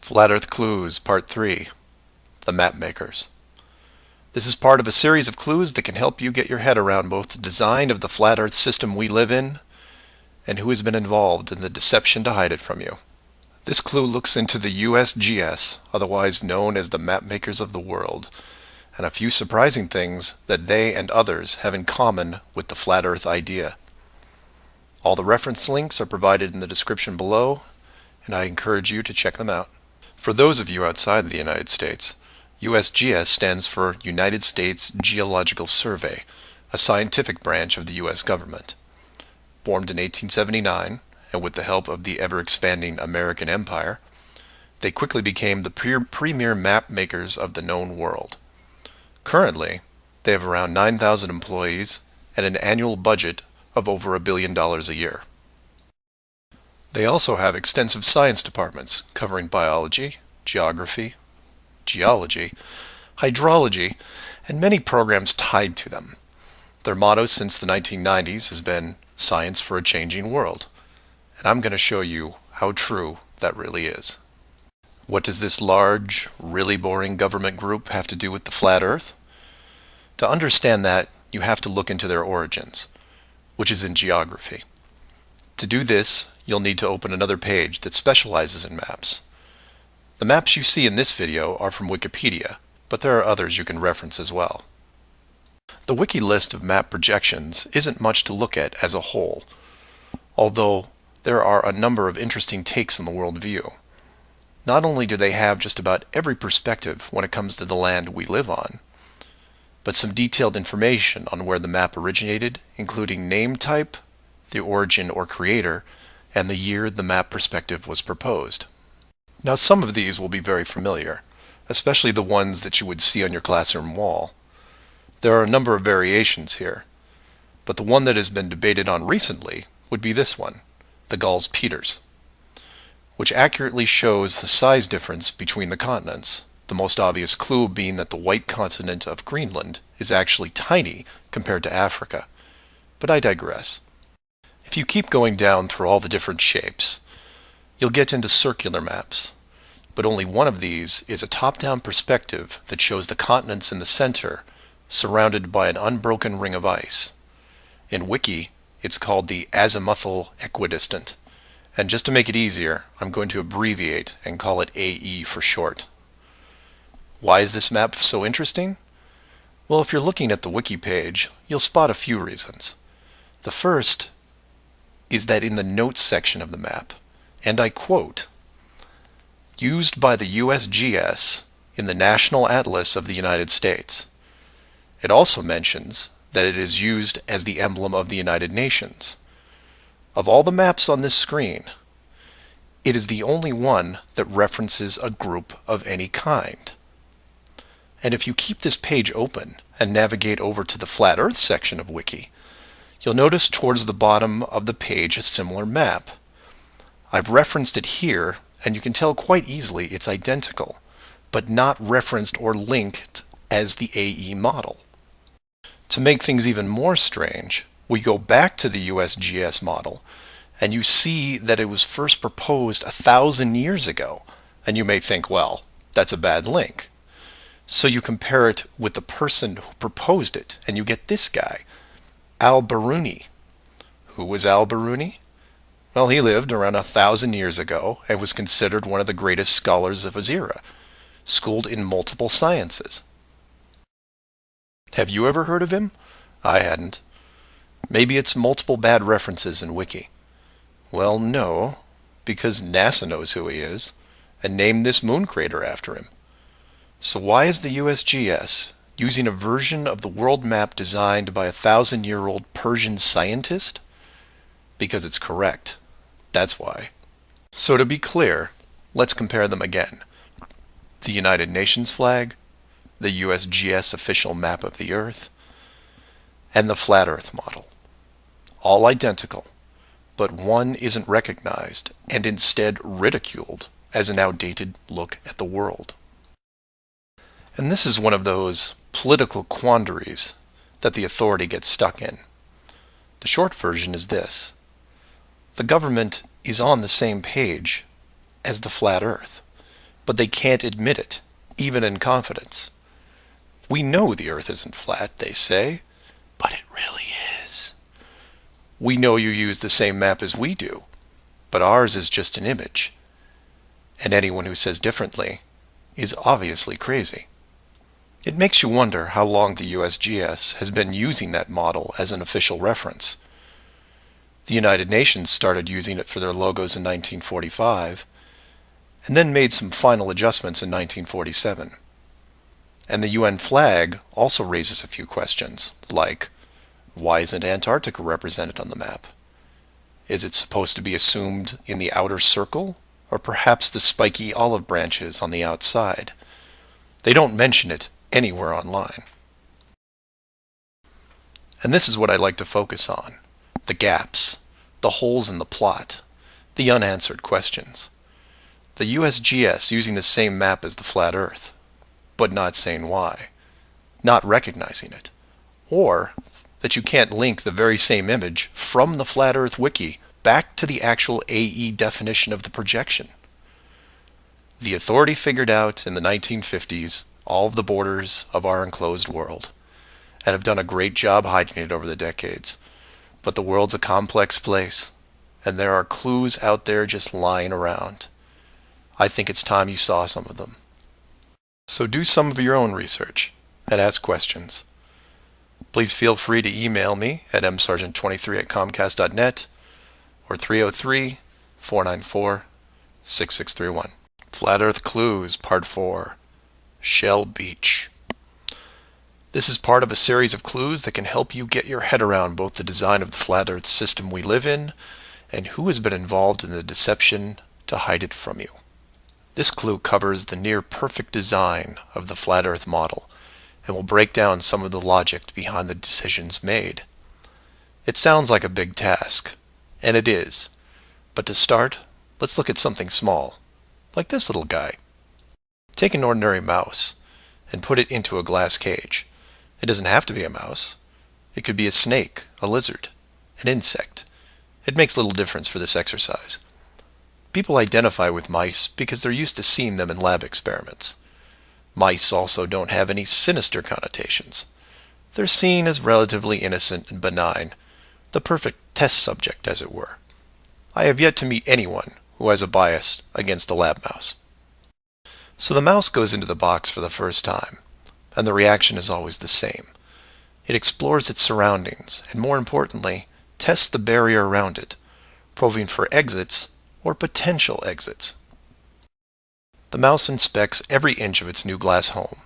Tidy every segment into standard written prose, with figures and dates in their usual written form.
Flat Earth Clues, Part 3, The Map Makers. This is part of a series of clues that can help you get your head around both the design of the flat Earth system we live in and who has been involved in the deception to hide it from you. This clue looks into the USGS, otherwise known as the Map Makers of the World, and a few surprising things that they and others have in common with the flat Earth idea. All the reference links are provided in the description below, and I encourage you to check them out. For those of you outside the United States, USGS stands for United States Geological Survey, a scientific branch of the U.S. government. Formed in 1879, and with the help of the ever-expanding American Empire, they quickly became the premier map makers of the known world. Currently, they have around 9,000 employees and an annual budget of over $1 billion a year. They also have extensive science departments covering biology, geography, geology, hydrology, and many programs tied to them. Their motto since the 1990s has been "Science for a Changing World," and I'm going to show you how true that really is. What does this large, really boring government group have to do with the flat Earth? To understand that, you have to look into their origins, which is in geography. To do this, you'll need to open another page that specializes in maps. The maps you see in this video are from Wikipedia, but there are others you can reference as well. The wiki list of map projections isn't much to look at as a whole, although there are a number of interesting takes on the world view. Not only do they have just about every perspective when it comes to the land we live on, but some detailed information on where the map originated, including name type, the origin or creator, and the year the map perspective was proposed. Now, some of these will be very familiar, especially the ones that you would see on your classroom wall. There are a number of variations here, but the one that has been debated on recently would be this one, the Gauls-Peters, which accurately shows the size difference between the continents, the most obvious clue being that the white continent of Greenland is actually tiny compared to Africa. But I digress. If you keep going down through all the different shapes, you'll get into circular maps, but only one of these is a top-down perspective that shows the continents in the center, surrounded by an unbroken ring of ice. In Wiki, it's called the azimuthal equidistant, and just to make it easier, I'm going to abbreviate and call it AE for short. Why is this map so interesting? Well, if you're looking at the Wiki page, you'll spot a few reasons. The first is that in the notes section of the map, and I quote, "Used by the USGS in the National Atlas of the United States." It also mentions that it is used as the emblem of the United Nations. Of all the maps on this screen, it is the only one that references a group of any kind. And if you keep this page open and navigate over to the Flat Earth section of Wiki, you'll notice towards the bottom of the page a similar map. I've referenced it here, and you can tell quite easily it's identical, but not referenced or linked as the AE model. To make things even more strange, we go back to the USGS model, and you see that it was first proposed 1,000 years ago, and you may think, well, that's a bad link. So you compare it with the person who proposed it, and you get this guy, Al-Biruni. Who was Al-Biruni? Well, he lived around 1,000 years ago and was considered one of the greatest scholars of his era, schooled in multiple sciences. Have you ever heard of him? I hadn't. Maybe it's multiple bad references in Wiki. Well, no, because NASA knows who he is and named this moon crater after him. So why is the USGS using a version of the world map designed by a 1,000-year-old Persian scientist? Because it's correct. That's why. So to be clear, let's compare them again. The United Nations flag, the USGS official map of the Earth, and the Flat Earth model. All identical, but one isn't recognized and instead ridiculed as an outdated look at the world. And this is one of those political quandaries that the authority gets stuck in. The short version is this. The government is on the same page as the flat Earth. but they can't admit it, even in confidence. We know the Earth isn't flat, they say, but it really is. We know you use the same map as we do, but ours is just an image. And anyone who says differently is obviously crazy. It makes you wonder how long the USGS has been using that model as an official reference. The United Nations started using it for their logos in 1945, and then made some final adjustments in 1947. And the UN flag also raises a few questions, like, why isn't Antarctica represented on the map? Is it supposed to be assumed in the outer circle, or perhaps the spiky olive branches on the outside? They don't mention it anywhere online. And this is what I like to focus on: the gaps, the holes in the plot, the unanswered questions. The USGS using the same map as the flat Earth, but not saying why, not recognizing it, or that you can't link the very same image from the Flat Earth Wiki back to the actual AE definition of the projection. The authority figured out in the 1950s all of the borders of our enclosed world, and have done a great job hiding it over the decades. But the world's a complex place, and there are clues out there just lying around. I think it's time you saw some of them. So do some of your own research and ask questions. Please feel free to email me at msargent23@comcast.net or 303-494-6631. Flat Earth Clues, Part 4, Shell Beach. This is part of a series of clues that can help you get your head around both the design of the flat Earth system we live in and who has been involved in the deception to hide it from you. This clue covers the near-perfect design of the flat Earth model and will break down some of the logic behind the decisions made. It sounds like a big task, and it is, but to start, let's look at something small, like this little guy. Take an ordinary mouse and put it into a glass cage. It doesn't have to be a mouse. It could be a snake, a lizard, an insect. It makes little difference for this exercise. People identify with mice because they're used to seeing them in lab experiments. Mice also don't have any sinister connotations. They're seen as relatively innocent and benign, the perfect test subject, as it were. I have yet to meet anyone who has a bias against the lab mouse. So the mouse goes into the box for the first time, and the reaction is always the same. It explores its surroundings, and more importantly, tests the barrier around it, probing for exits or potential exits. The mouse inspects every inch of its new glass home,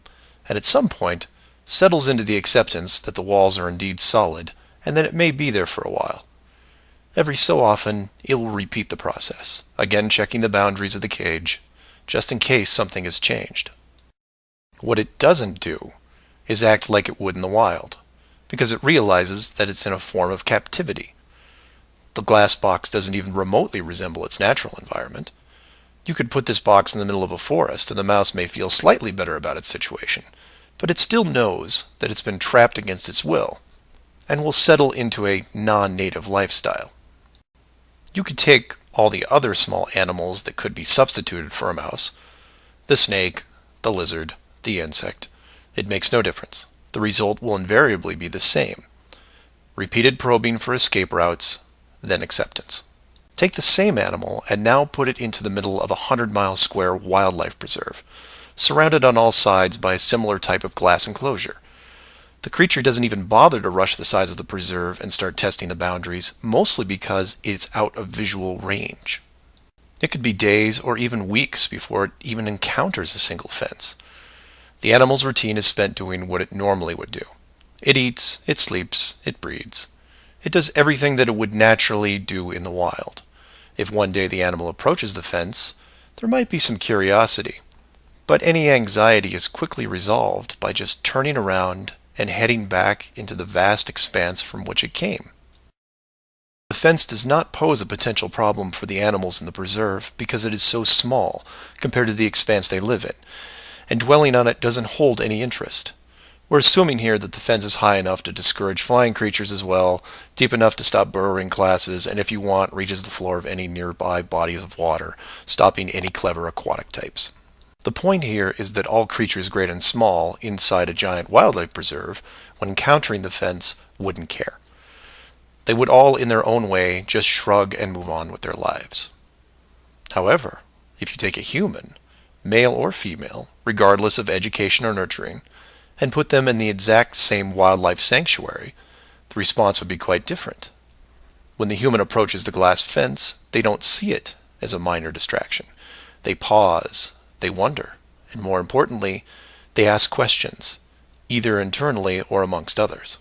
and at some point settles into the acceptance that the walls are indeed solid, and that it may be there for a while. Every so often, it will repeat the process, again checking the boundaries of the cage, just in case something has changed. What it doesn't do is act like it would in the wild, because it realizes that it's in a form of captivity. The glass box doesn't even remotely resemble its natural environment. You could put this box in the middle of a forest and the mouse may feel slightly better about its situation, but it still knows that it's been trapped against its will, and will settle into a non-native lifestyle. You could take all the other small animals that could be substituted for a mouse, the snake, the lizard, the insect. It makes no difference. The result will invariably be the same. Repeated probing for escape routes, then acceptance. Take the same animal and now put it into the middle of a 100-mile square wildlife preserve, surrounded on all sides by a similar type of glass enclosure. The creature doesn't even bother to rush the size of the preserve and start testing the boundaries, mostly because it's out of visual range. It could be days or even weeks before it even encounters a single fence. The animal's routine is spent doing what it normally would do. It eats, it sleeps, it breeds. It does everything that it would naturally do in the wild. If one day the animal approaches the fence, there might be some curiosity, but any anxiety is quickly resolved by just turning around and heading back into the vast expanse from which it came. The fence does not pose a potential problem for the animals in the preserve because it is so small compared to the expanse they live in, and dwelling on it doesn't hold any interest. We're assuming here that the fence is high enough to discourage flying creatures as well, deep enough to stop burrowing classes, and if you want, reaches the floor of any nearby bodies of water, stopping any clever aquatic types. The point here is that all creatures great and small inside a giant wildlife preserve, when encountering the fence, wouldn't care. They would all, in their own way, just shrug and move on with their lives. However, if you take a human, male or female, regardless of education or nurturing, and put them in the exact same wildlife sanctuary, the response would be quite different. When the human approaches the glass fence, they don't see it as a minor distraction. They pause, they wonder, and more importantly, they ask questions, either internally or amongst others.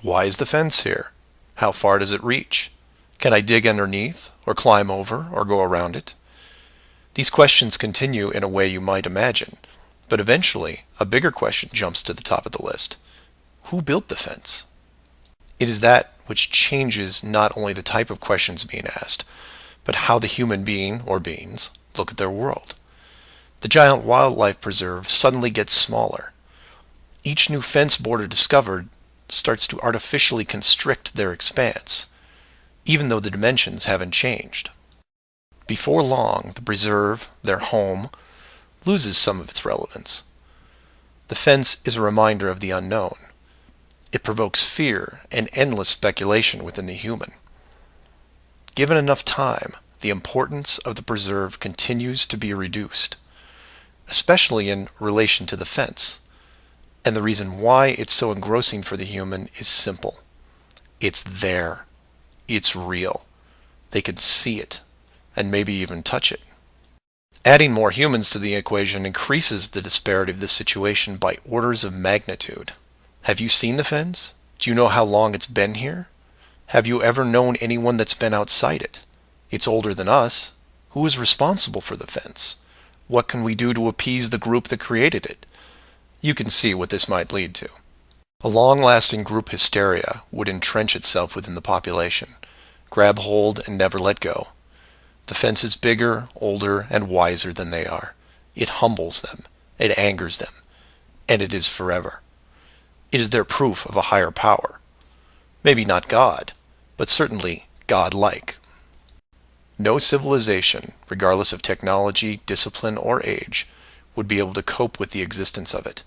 Why is the fence here? How far does it reach? Can I dig underneath, or climb over, or go around it? These questions continue in a way you might imagine, but eventually a bigger question jumps to the top of the list. Who built the fence? It is that which changes not only the type of questions being asked, but how the human being, or beings, look at their world. The giant wildlife preserve suddenly gets smaller. Each new fence border discovered starts to artificially constrict their expanse, even though the dimensions haven't changed. Before long, the preserve, their home, loses some of its relevance. The fence is a reminder of the unknown. It provokes fear and endless speculation within the human. Given enough time, the importance of the preserve continues to be reduced, especially in relation to the fence. And the reason why it's so engrossing for the human is simple. It's there. It's real. They can see it, and maybe even touch it. Adding more humans to the equation increases the disparity of this situation by orders of magnitude. Have you seen the fence? Do you know how long it's been here? Have you ever known anyone that's been outside it? It's older than us. Who is responsible for the fence? What can we do to appease the group that created it? You can see what this might lead to. A long-lasting group hysteria would entrench itself within the population, grab hold and never let go. The fence is bigger, older, and wiser than they are. It humbles them, it angers them, and it is forever. It is their proof of a higher power. Maybe not God, but certainly God-like. No civilization, regardless of technology, discipline, or age, would be able to cope with the existence of it.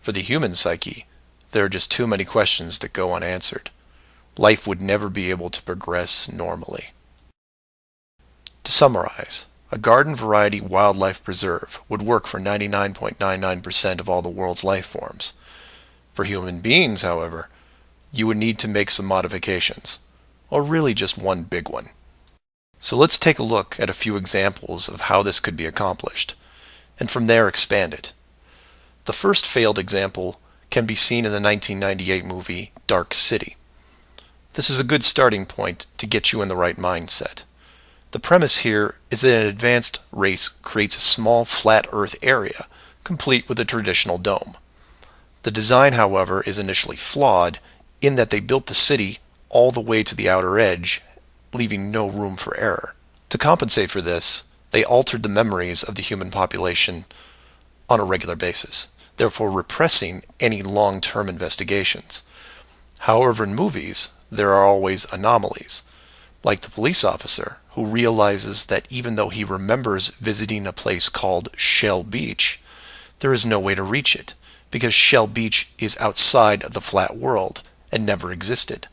For the human psyche, there are just too many questions that go unanswered. Life would never be able to progress normally. To summarize, a garden variety wildlife preserve would work for 99.99% of all the world's life forms. For human beings, however, you would need to make some modifications, or really just one big one. So let's take a look at a few examples of how this could be accomplished, and from there expand it. The first failed example can be seen in the 1998 movie Dark City. This is a good starting point to get you in the right mindset. The premise here is that an advanced race creates a small flat earth area, complete with a traditional dome. The design, however, is initially flawed in that they built the city all the way to the outer edge, leaving no room for error. To compensate for this, they altered the memories of the human population on a regular basis, therefore repressing any long-term investigations. However, in movies, there are always anomalies, like the police officer who realizes that even though he remembers visiting a place called Shell Beach, there is no way to reach it, because Shell Beach is outside of the flat world and never existed.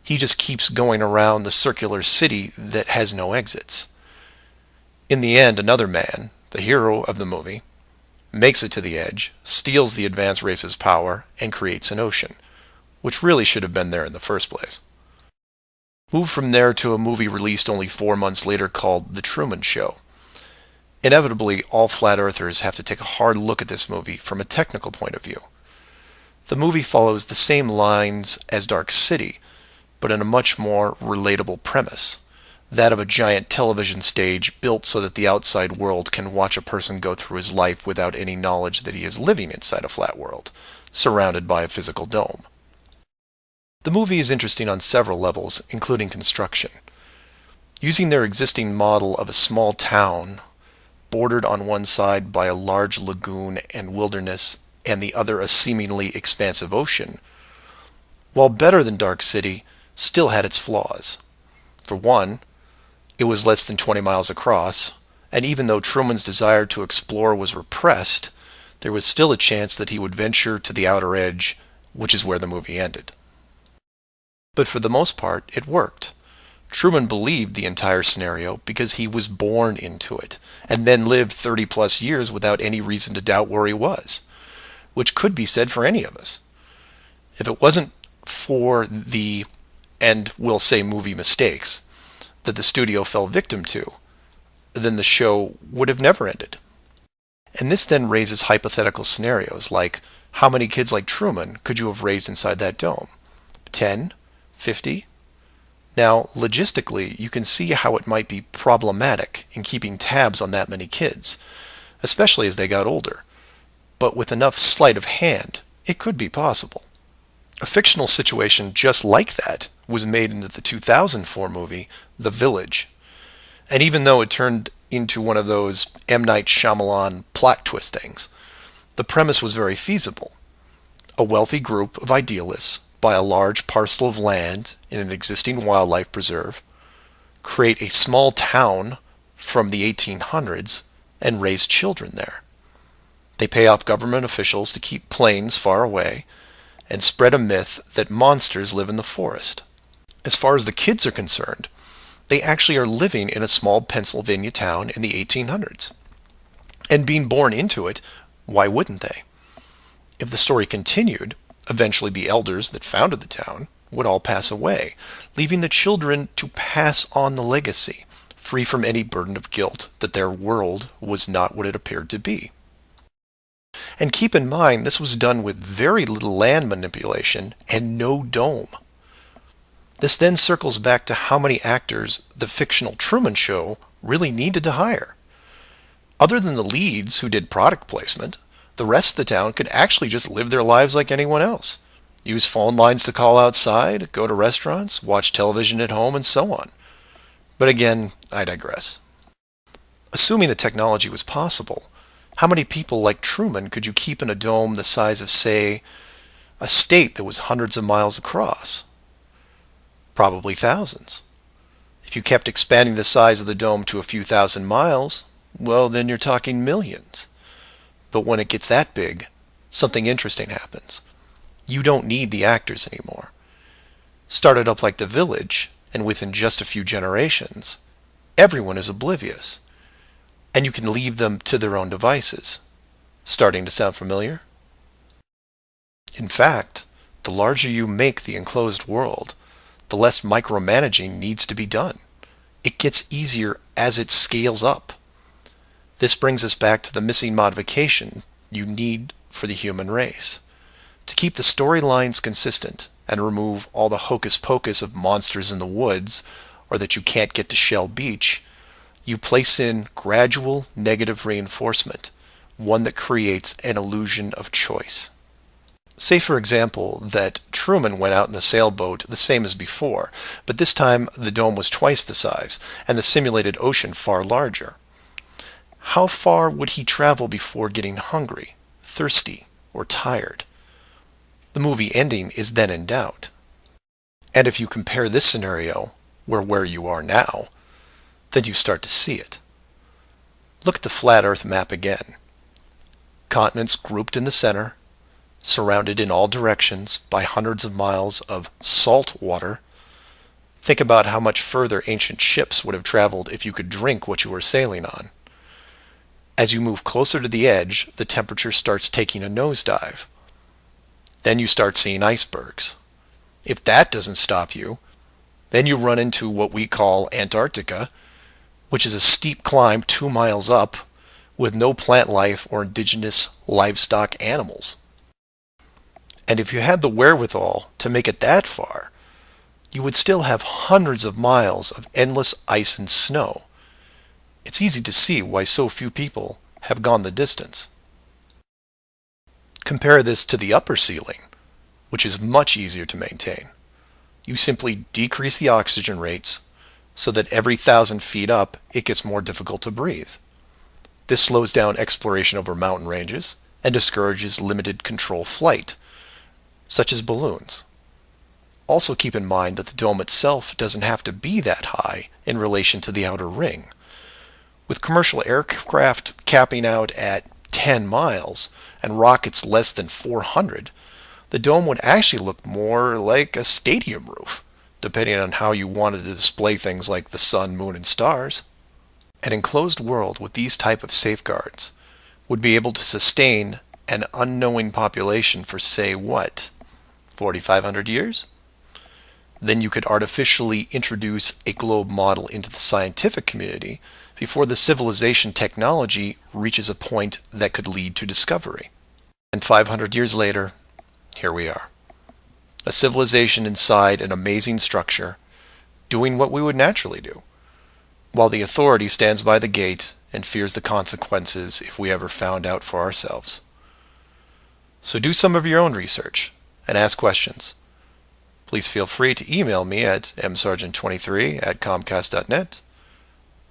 He just keeps going around the circular city that has no exits. In the end, another man, the hero of the movie, makes it to the edge, steals the advanced race's power, and creates an ocean, which really should have been there in the first place. Move from there to a movie released only 4 months later called The Truman Show. Inevitably, all flat earthers have to take a hard look at this movie from a technical point of view. The movie follows the same lines as Dark City, but in a much more relatable premise, that of a giant television stage built so that the outside world can watch a person go through his life without any knowledge that he is living inside a flat world, surrounded by a physical dome. The movie is interesting on several levels, including construction. Using their existing model of a small town, bordered on one side by a large lagoon and wilderness, and the other a seemingly expansive ocean, while better than Dark City, still had its flaws. For one, it was less than 20 miles across, And even though Truman's desire to explore was repressed, there was still a chance that he would venture to the outer edge, which is where the movie ended. But for the most part, it worked. Truman believed the entire scenario because he was born into it, and then lived 30 plus years without any reason to doubt where he was, which could be said for any of us. If it wasn't for the, and we'll say movie mistakes, that the studio fell victim to, then the show would have never ended. And this then raises hypothetical scenarios like, how many kids like Truman could you have raised inside that dome? 10? 50? Now, logistically, you can see how it might be problematic in keeping tabs on that many kids, especially as they got older. But with enough sleight of hand, it could be possible. A fictional situation just like that was made into the 2004 movie, The Village. And even though it turned into one of those M. Night Shyamalan plot twist things, the premise was very feasible. A wealthy group of idealists buy a large parcel of land in an existing wildlife preserve, create a small town from the 1800s, and raise children there. They pay off government officials to keep planes far away, and spread a myth that monsters live in the forest. As far as the kids are concerned, they actually are living in a small Pennsylvania town in the 1800s. And being born into it, why wouldn't they? If the story continued, eventually the elders that founded the town would all pass away, leaving the children to pass on the legacy, free from any burden of guilt that their world was not what it appeared to be. And keep in mind, this was done with very little land manipulation and no dome. This then circles back to how many actors the fictional Truman Show really needed to hire. Other than the leads who did product placement, the rest of the town could actually just live their lives like anyone else. Use phone lines to call outside, go to restaurants, watch television at home, and so on. But again, I digress. Assuming the technology was possible, how many people like Truman could you keep in a dome the size of, say, a state that was hundreds of miles across? Probably thousands. If you kept expanding the size of the dome to a few thousand miles, well, then you're talking millions. But when it gets that big, something interesting happens. You don't need the actors anymore. Start it up like The Village, and within just a few generations, everyone is oblivious. And you can leave them to their own devices. Starting to sound familiar? In fact, the larger you make the enclosed world, the less micromanaging needs to be done. It gets easier as it scales up. This brings us back to the missing modification you need for the human race. To keep the storylines consistent and remove all the hocus pocus of monsters in the woods or that you can't get to Shell Beach, you place in gradual negative reinforcement, one that creates an illusion of choice. Say, for example, that Truman went out in the sailboat the same as before, but this time the dome was twice the size and the simulated ocean far larger. How far would he travel before getting hungry, thirsty, or tired? The movie ending is then in doubt. And if you compare this scenario where you are now, then you start to see it. Look at the flat Earth map again. Continents grouped in the center, surrounded in all directions by hundreds of miles of salt water. Think about how much further ancient ships would have traveled if you could drink what you were sailing on. As you move closer to the edge, the temperature starts taking a nosedive. Then you start seeing icebergs. If that doesn't stop you, then you run into what we call Antarctica, which is a steep climb 2 miles up with no plant life or indigenous livestock animals. And if you had the wherewithal to make it that far, you would still have hundreds of miles of endless ice and snow. It's easy to see why so few people have gone the distance. Compare this to the upper ceiling, which is much easier to maintain. You simply decrease the oxygen rates so that every 1,000 feet up it gets more difficult to breathe. This slows down exploration over mountain ranges and discourages limited control flight, such as balloons. Also keep in mind that the dome itself doesn't have to be that high in relation to the outer ring. With commercial aircraft capping out at 10 miles and rockets less than 400, the dome would actually look more like a stadium roof, depending on how you wanted to display things like the sun, moon, and stars. An enclosed world with these type of safeguards would be able to sustain an unknowing population for, say, what, 4,500 years? Then you could artificially introduce a globe model into the scientific community before the civilization technology reaches a point that could lead to discovery. And 500 years later, here we are. A civilization inside an amazing structure, doing what we would naturally do, while the authority stands by the gate and fears the consequences if we ever found out for ourselves. So do some of your own research and ask questions. Please feel free to email me at msargent23@comcast.net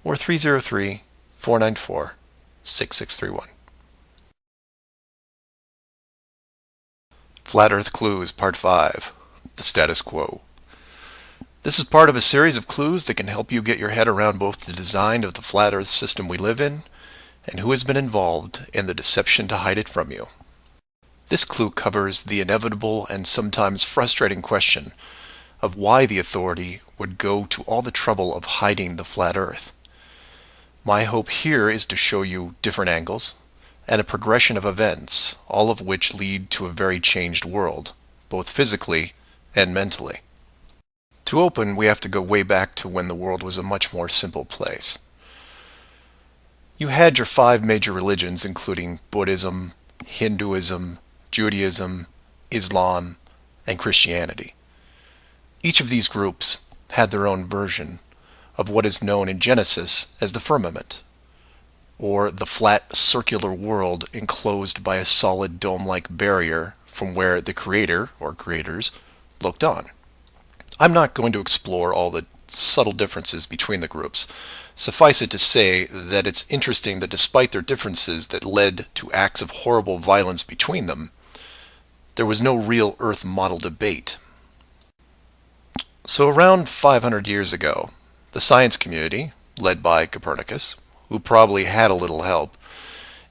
or 303-494-6631. Flat Earth Clues Part 5, The Status Quo. This is part of a series of clues that can help you get your head around both the design of the flat Earth system we live in and who has been involved in the deception to hide it from you. This clue covers the inevitable and sometimes frustrating question of why the authority would go to all the trouble of hiding the flat Earth. My hope here is to show you different angles and a progression of events, all of which lead to a very changed world, both physically and mentally. To open, we have to go way back to when the world was a much more simple place. You had your 5 major religions, including Buddhism, Hinduism, Judaism, Islam, and Christianity. Each of these groups had their own version of what is known in Genesis as the firmament, or the flat circular world enclosed by a solid dome-like barrier from where the creator, or creators, looked on. I'm not going to explore all the subtle differences between the groups. Suffice it to say that it's interesting that despite their differences that led to acts of horrible violence between them, there was no real Earth model debate. So around 500 years ago, the science community, led by Copernicus, who probably had a little help,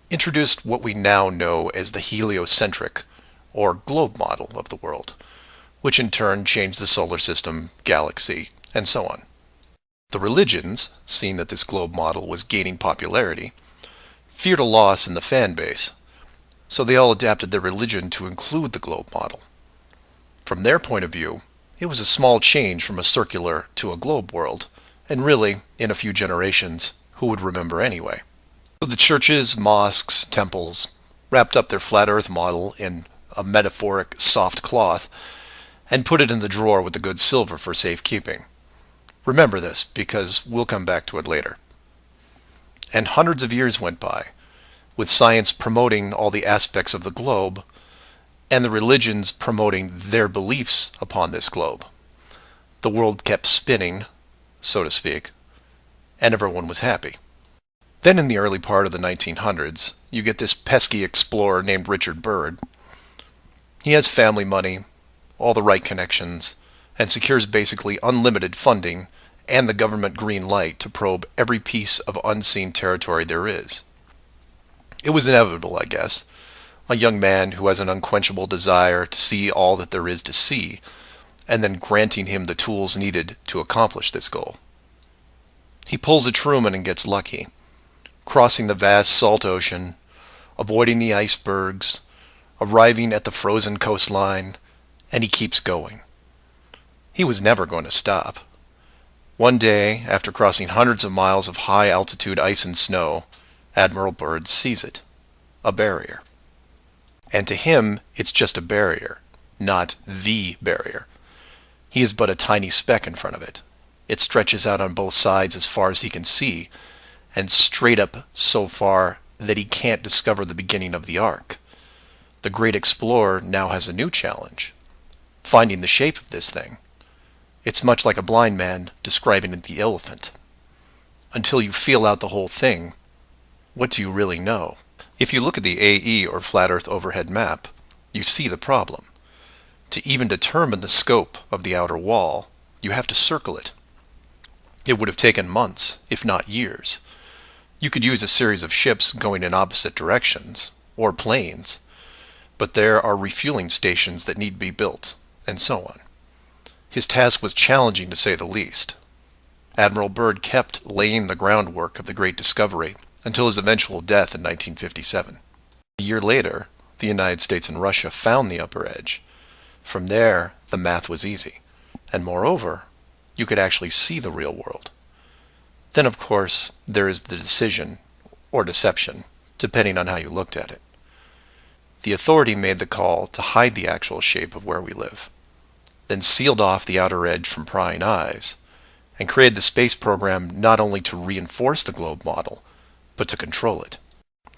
introduced what we now know as the heliocentric, or globe model of the world, which in turn changed the solar system, galaxy, and so on. The religions, seeing that this globe model was gaining popularity, feared a loss in the fan base, so they all adapted their religion to include the globe model. From their point of view, it was a small change from a circular to a globe world, and really, in a few generations, who would remember anyway? So the churches, mosques, temples wrapped up their flat earth model in a metaphoric soft cloth and put it in the drawer with the good silver for safekeeping. Remember this, because we'll come back to it later. And hundreds of years went by, with science promoting all the aspects of the globe, and the religions promoting their beliefs upon this globe. The world kept spinning, so to speak, and everyone was happy. Then in the early part of the 1900s, you get this pesky explorer named Richard Byrd. He has family money, all the right connections, and secures basically unlimited funding and the government green light to probe every piece of unseen territory there is. It was inevitable, I guess. A young man who has an unquenchable desire to see all that there is to see, and then granting him the tools needed to accomplish this goal. He pulls a Truman and gets lucky, crossing the vast salt ocean, avoiding the icebergs, arriving at the frozen coastline, and he keeps going. He was never going to stop. One day, after crossing hundreds of miles of high-altitude ice and snow, Admiral Byrd sees it, a barrier. And to him, it's just a barrier, not the barrier. He is but a tiny speck in front of it. It stretches out on both sides as far as he can see, and straight up so far that he can't discover the beginning of the arc. The great explorer now has a new challenge, finding the shape of this thing. It's much like a blind man describing the elephant. Until you feel out the whole thing, what do you really know? If you look at the AE, or Flat Earth Overhead Map, you see the problem. To even determine the scope of the outer wall, you have to circle it. It would have taken months, if not years, You could use a series of ships going in opposite directions, or planes, but there are refueling stations that need to be built, and so on. His task was challenging to say the least. Admiral Byrd kept laying the groundwork of the great discovery until his eventual death in 1957. A year later, the United States and Russia found the upper edge. From there, the math was easy. And moreover, you could actually see the real world. Then, of course, there is the decision, or deception, depending on how you looked at it. The authority made the call to hide the actual shape of where we live, then sealed off the outer edge from prying eyes, and created the space program not only to reinforce the globe model, but to control it.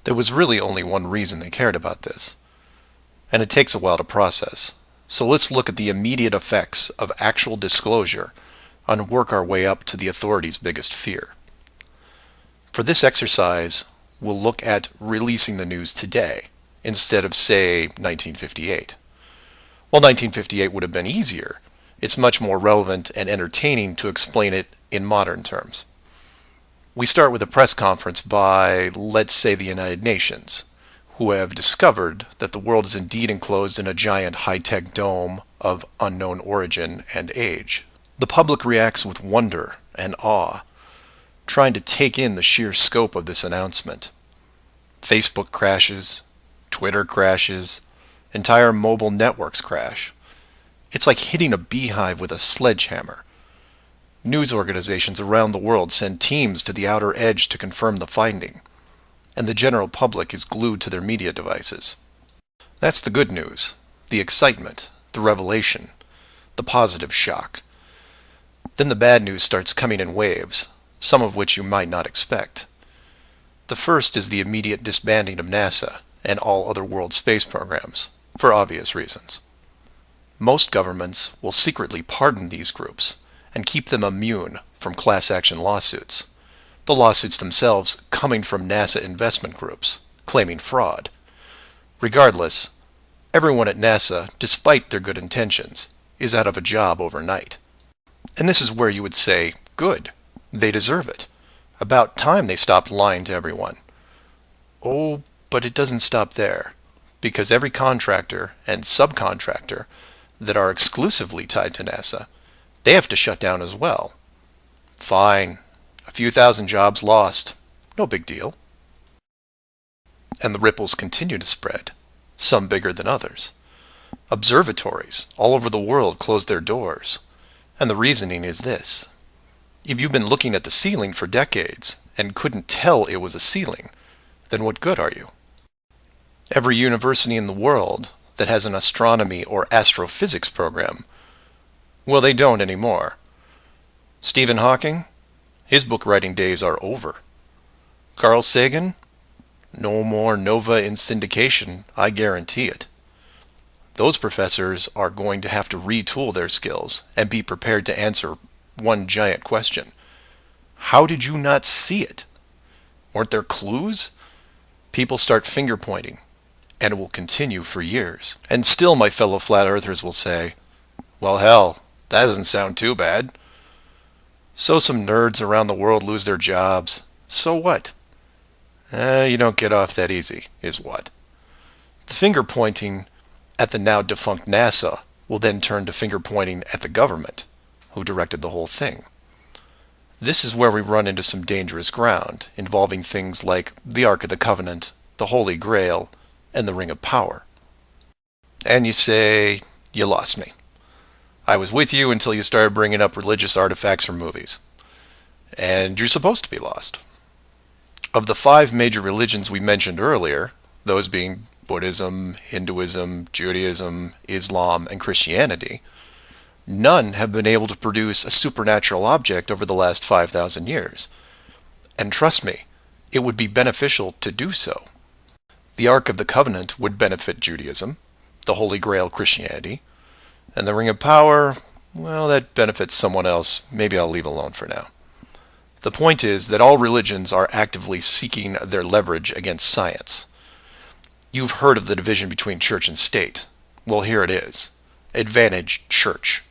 There was really only one reason they cared about this, and it takes a while to process. So let's look at the immediate effects of actual disclosure and work our way up to the authorities' biggest fear. For this exercise, we'll look at releasing the news today instead of, say, 1958. While 1958 would have been easier, it's much more relevant and entertaining to explain it in modern terms. We start with a press conference by, let's say, the United Nations, who have discovered that the world is indeed enclosed in a giant high-tech dome of unknown origin and age. The public reacts with wonder and awe, trying to take in the sheer scope of this announcement. Facebook crashes, Twitter crashes, entire mobile networks crash. It's like hitting a beehive with a sledgehammer. News organizations around the world send teams to the outer edge to confirm the finding, and the general public is glued to their media devices. That's the good news, the excitement, the revelation, the positive shock. Then the bad news starts coming in waves, some of which you might not expect. The first is the immediate disbanding of NASA and all other world space programs, for obvious reasons. Most governments will secretly pardon these groups and keep them immune from class action lawsuits, the lawsuits themselves coming from NASA investment groups, claiming fraud. Regardless, everyone at NASA, despite their good intentions, is out of a job overnight. And this is where you would say, good, they deserve it. About time they stopped lying to everyone. Oh, but it doesn't stop there, because every contractor and subcontractor that are exclusively tied to NASA, they have to shut down as well. Fine, a few thousand jobs lost, no big deal. And the ripples continue to spread, some bigger than others. Observatories all over the world closed their doors, and the reasoning is this. If you've been looking at the ceiling for decades and couldn't tell it was a ceiling, then what good are you? Every university in the world that has an astronomy or astrophysics program, well, they don't anymore. Stephen Hawking, his book writing days are over. Carl Sagan, no more nova in syndication, I guarantee it. Those professors are going to have to retool their skills and be prepared to answer one giant question. How did you not see it? Weren't there clues? People start finger pointing, and it will continue for years. And still my fellow flat earthers will say, well, hell, that doesn't sound too bad. So some nerds around the world lose their jobs. So what? You don't get off that easy, is what. The finger pointing at the now defunct NASA will then turn to finger pointing at the government, who directed the whole thing. This is where we run into some dangerous ground, involving things like the Ark of the Covenant, the Holy Grail, and the Ring of Power. And you say, you lost me. I was with you until you started bringing up religious artifacts from movies. And you're supposed to be lost. Of the 5 major religions we mentioned earlier, those being Buddhism, Hinduism, Judaism, Islam, and Christianity, none have been able to produce a supernatural object over the last 5,000 years. And trust me, it would be beneficial to do so. The Ark of the Covenant would benefit Judaism, the Holy Grail Christianity, and the Ring of Power, well, that benefits someone else. Maybe I'll leave alone for now. The point is that all religions are actively seeking their leverage against science. You've heard of the division between church and state. Well, here it is. Advantage church.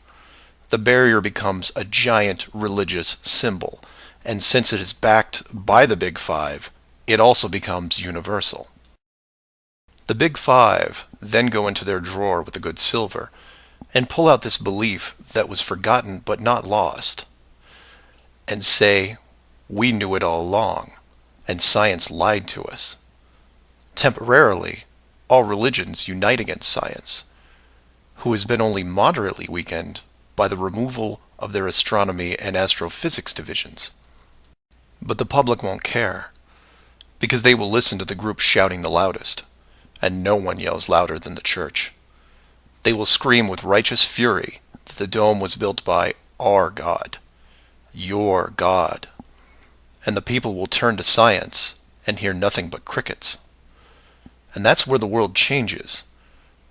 The barrier becomes a giant religious symbol, And since it is backed by the Big Five, it also becomes universal. The Big Five then go into their drawer with the good silver and pull out this belief that was forgotten but not lost, and say, we knew it all along, and science lied to us. Temporarily, all religions unite against science, who has been only moderately weakened by the removal of their astronomy and astrophysics divisions. But the public won't care, because they will listen to the group shouting the loudest, and no one yells louder than the church. They will scream with righteous fury that the dome was built by our God, your God, and the people will turn to science and hear nothing but crickets. And that's where the world changes,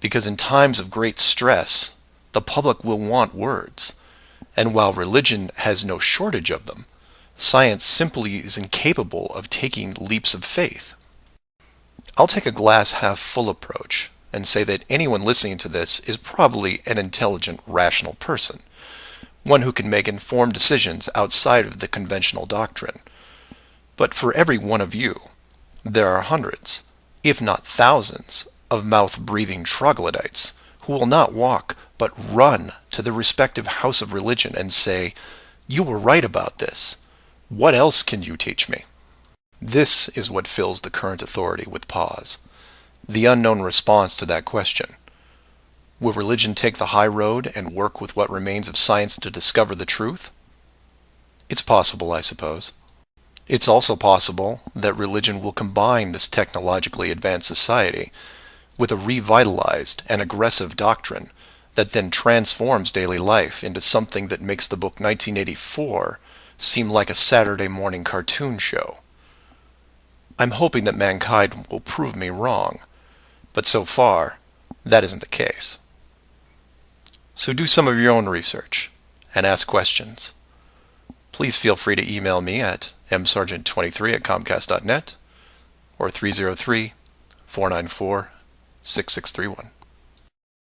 because in times of great stress, the public will want words, and while religion has no shortage of them, science simply is incapable of taking leaps of faith. I'll take a glass half full approach and say that anyone listening to this is probably an intelligent, rational person, one who can make informed decisions outside of the conventional doctrine. But for every one of you, there are hundreds, if not thousands, of mouth-breathing troglodytes who will not walk but run to the respective house of religion and say, "You were right about this. What else can you teach me?" This is what fills the current authority with pause. The unknown response to that question. Will religion take the high road and work with what remains of science to discover the truth? It's possible, I suppose. It's also possible that religion will combine this technologically advanced society with a revitalized and aggressive doctrine that then transforms daily life into something that makes the book 1984 seem like a Saturday morning cartoon show. I'm hoping that mankind will prove me wrong, but so far, that isn't the case. So do some of your own research and ask questions. Please feel free to email me at msargent23@comcast.net or 303-494-6631.